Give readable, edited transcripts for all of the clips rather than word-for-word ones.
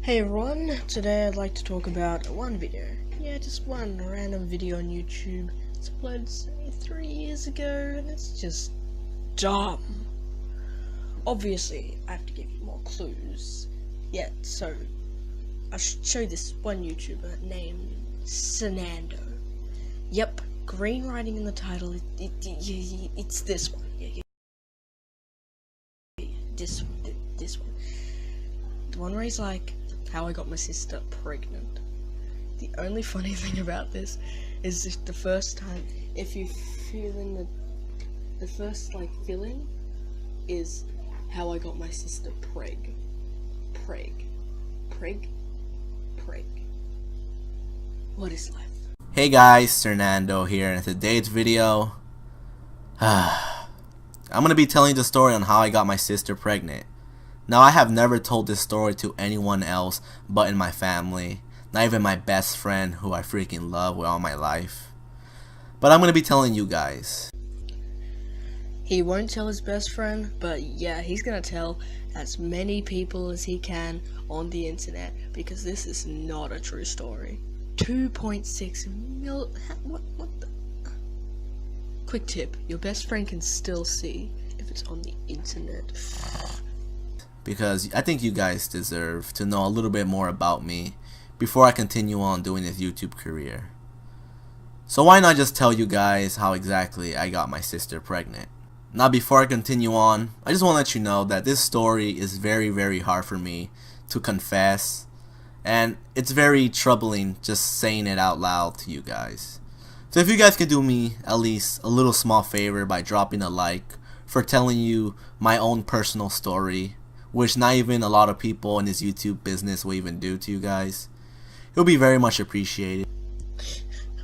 Hey everyone, today I'd like to talk about one video. Yeah, just one random video on YouTube. It's uploaded 3 years ago and it's just dumb. Obviously, I have to give you more clues. Yeah, so I'll show you this one YouTuber named SERNANDOE. Yep, green writing in the title, it's this one. Yeah. This one. The one where he's like, how I got my sister pregnant. The only funny thing about this is if the first time, if you feel in the first feeling is how I got my sister preg. What is life? Hey guys, SERNANDOE here, and in today's video, I'm gonna be telling the story on how I got my sister pregnant. Now, I have never told this story to anyone else but in my family, not even my best friend who I freaking love with all my life. But I'm gonna be telling you guys. He won't tell his best friend, but yeah, he's gonna tell as many people as he can on the internet, because this is not a true story. 2.6 mil. What the? Quick tip: your best friend can still see if it's on the internet. Because I think you guys deserve to know a little bit more about me before I continue on doing this YouTube career. So why not just tell you guys how exactly I got my sister pregnant? Now, before I continue on, I just want to let you know that this story is very, very hard for me to confess, and it's very troubling just saying it out loud to you guys. So if you guys can do me at least a little small favor by dropping a like for telling you my own personal story, which not even a lot of people in this YouTube business will even do to you guys, it will be very much appreciated.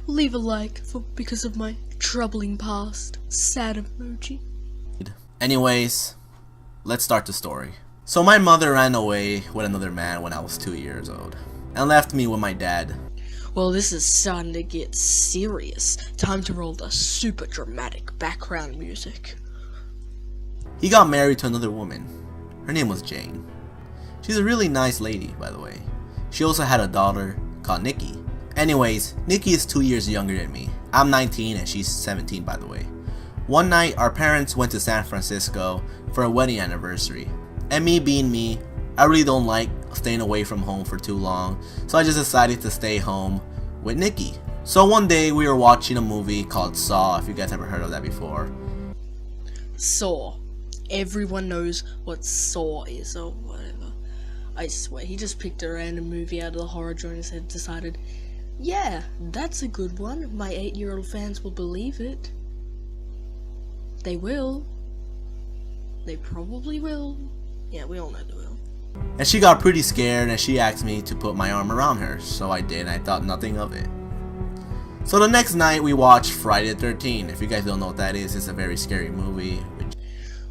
Leave a like because of my troubling past. Sad emoji. Anyways, let's start the story. So my mother ran away with another man when I was 2 years old and left me with my dad. Well, this is starting to get serious. Time to roll the super dramatic background music. He got married to another woman. Her name was Jane. She's a really nice lady, by the way. She also had a daughter called Nikki. Anyways, Nikki is 2 years younger than me. I'm 19 and she's 17, by the way. One night, our parents went to San Francisco for a wedding anniversary. And me being me, I really don't like staying away from home for too long, so I just decided to stay home with Nikki. So one day, we were watching a movie called Saw, if you guys ever heard of that before. Saw. Everyone knows what Saw is, or whatever. I swear, he just picked a random movie out of the horror joint and decided, yeah, that's a good one. My 8-year-old fans will believe it. They will. They probably will. Yeah, we all know they will. And she got pretty scared and she asked me to put my arm around her, so I did and I thought nothing of it. So the next night we watched Friday the 13th. If you guys don't know what that is, it's a very scary movie.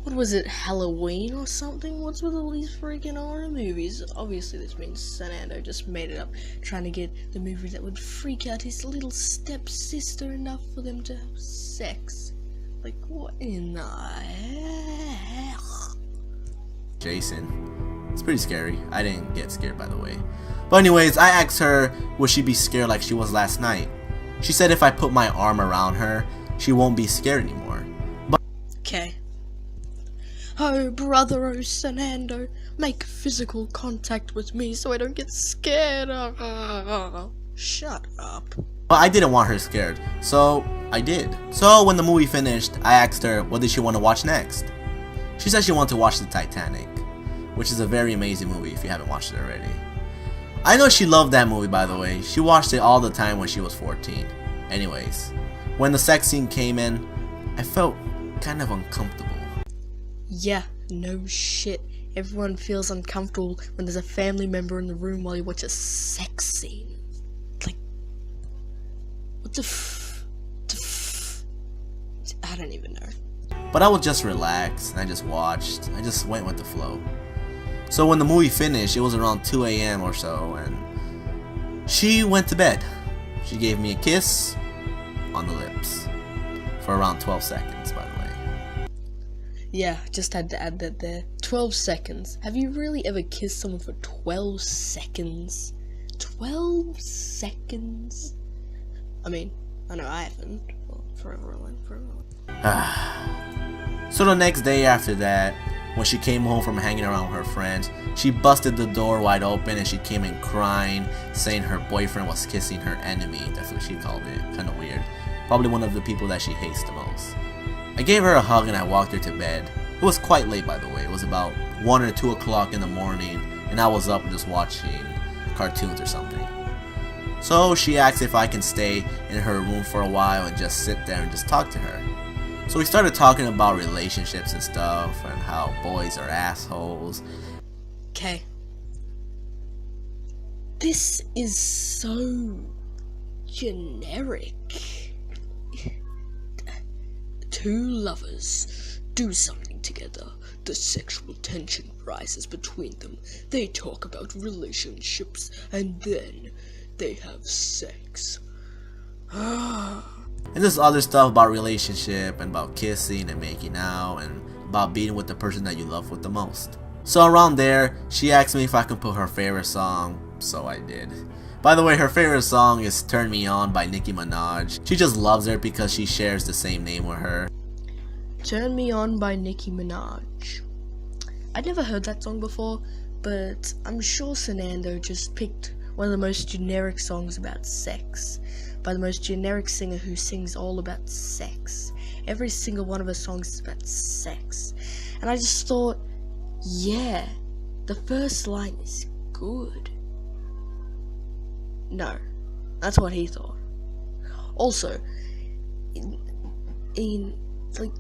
What was it, Halloween or something? What's with all these freaking horror movies? Obviously this means SERNANDOE just made it up, trying to get the movie that would freak out his little stepsister enough for them to have sex. Like, what in the hell? Jason. It's pretty scary. I didn't get scared, by the way. But anyways, I asked her, would she be scared like she was last night? She said if I put my arm around her, she won't be scared anymore. But okay. Oh, brother, oh, SERNANDOE, make physical contact with me so I don't get scared. Shut up. But I didn't want her scared, so I did. So when the movie finished, I asked her what did she want to watch next. She said she wanted to watch the Titanic, which is a very amazing movie if you haven't watched it already. I know she loved that movie, by the way. She watched it all the time when she was 14. Anyways, when the sex scene came in, I felt kind of uncomfortable. Yeah, no shit. Everyone feels uncomfortable when there's a family member in the room while you watch a sex scene. Like, what the I don't even know. But I was just relaxed, and I just watched. I just went with the flow. So when the movie finished, it was around 2 AM or so, and she went to bed. She gave me a kiss on the lips for around 12 seconds, by the way. Yeah, just had to add that there. 12 12 seconds. Have you really ever kissed someone for 12 seconds? 12 seconds? I mean, I know I haven't. Well, forever. So the next day after that, when she came home from hanging around with her friends, she busted the door wide open and she came in crying, saying her boyfriend was kissing her enemy. That's what she called it. Kinda weird. Probably one of the people that she hates the most. I gave her a hug and I walked her to bed. It was quite late, by the way. It was about 1 or 2 o'clock in the morning and I was up just watching cartoons or something. So she asked if I can stay in her room for a while and just sit there and just talk to her. So we started talking about relationships and stuff and how boys are assholes. Okay. This is so generic. Two lovers do something together. The sexual tension rises between them. They talk about relationships and then they have sex. And there's other stuff about relationship and about kissing and making out and about being with the person that you love with the most. So around there, she asked me if I could put her favorite song, so I did. By the way, her favorite song is Turn Me On by Nicki Minaj. She just loves her because she shares the same name with her. Turn Me On by Nicki Minaj. I'd never heard that song before, but I'm sure SERNANDOE just picked one of the most generic songs about sex by the most generic singer who sings all about sex. Every single one of her songs is about sex. And I just thought, yeah, the first line is good. No, that's what he thought. Also, in like,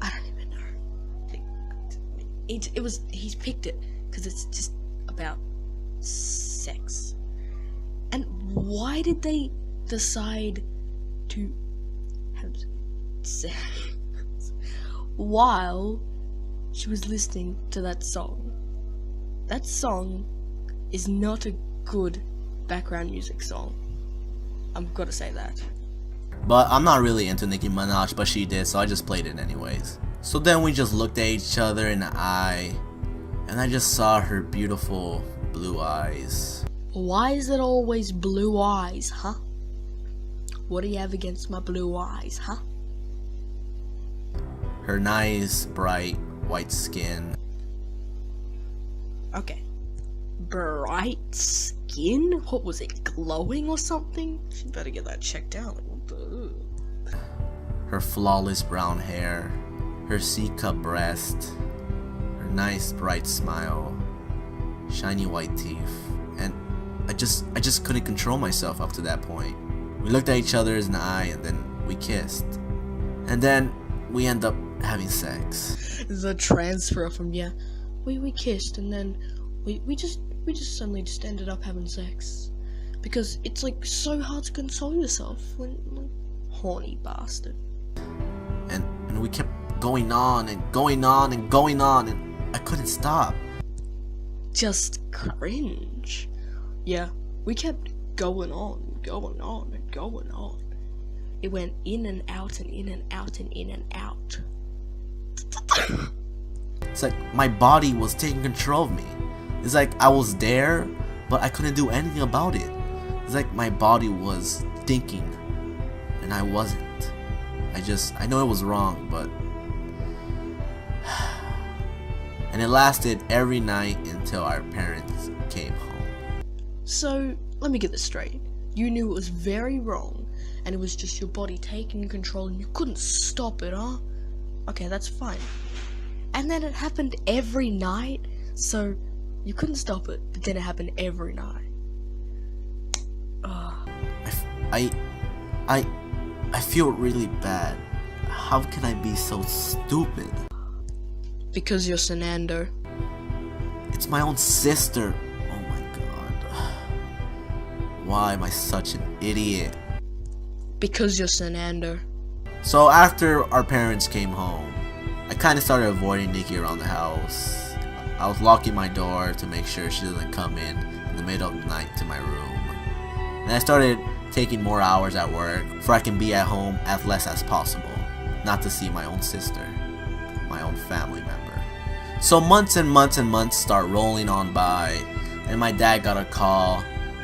I don't even know. He's picked it because it's just about sex. And why did they decide to have sex while she was listening to that song? That song is not a good background music song. I've got to say that. But I'm not really into Nicki Minaj, but she did, so I just played it anyways. So then we just looked at each other in the eye, and I just saw her beautiful blue eyes. Why is it always blue eyes, huh? What do you have against my blue eyes, huh? Her nice, bright, white skin. Okay. Bright skin? What was it, glowing or something? She better get that checked out. What the... Her flawless brown hair. Her C-cup breast. Her nice, bright smile. Shiny white teeth. And I just couldn't control myself up to that point. We looked at each other in the eye and then we kissed. And then we end up having sex. The transfer from, yeah, we kissed and then we just suddenly just ended up having sex. Because it's like so hard to console yourself when, like, horny bastard. And we kept going on and going on and going on and I couldn't stop. Just cringe. Yeah, we kept going on and going on and going on. It went in and out and in and out and in and out. It's like my body was taking control of me. It's like I was there, but I couldn't do anything about it. It's like my body was thinking, and I wasn't. I know it was wrong, but... And it lasted every night until our parents came home. So, let me get this straight. You knew it was very wrong, and it was just your body taking control and you couldn't stop it, huh? Okay, that's fine. And then it happened every night, so you couldn't stop it, but then it happened every night. I feel really bad. How can I be so stupid? Because you're SERNANDOE. It's my own sister. Oh my god. Why am I such an idiot? Because you're SERNANDOE. So after our parents came home, I kind of started avoiding Nikki around the house. I was locking my door to make sure she doesn't come in the middle of the night to my room. And I started taking more hours at work so I can be at home as less as possible, not to see my own sister. my own family member. So months and months and months start rolling on by, and my dad got a call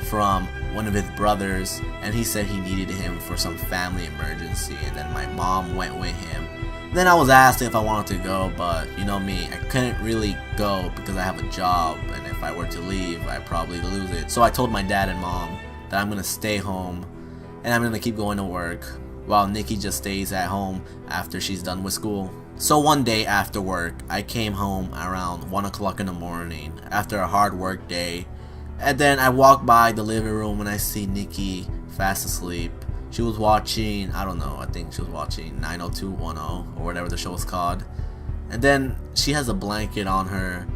from one of his brothers, and he said he needed him for some family emergency, and then my mom went with him. Then I was asked if I wanted to go, but you know me, I couldn't really go because I have a job, and if I were to leave, I'd probably lose it. So I told my dad and mom that I'm gonna stay home, and I'm gonna keep going to work, while Nikki just stays at home after she's done with school. So one day after work, I came home around 1 o'clock in the morning after a hard work day, and then I walked by the living room and I see Nikki fast asleep. She was watching, I don't know, I think she was watching 90210 or whatever the show was called. And then she has a blanket on her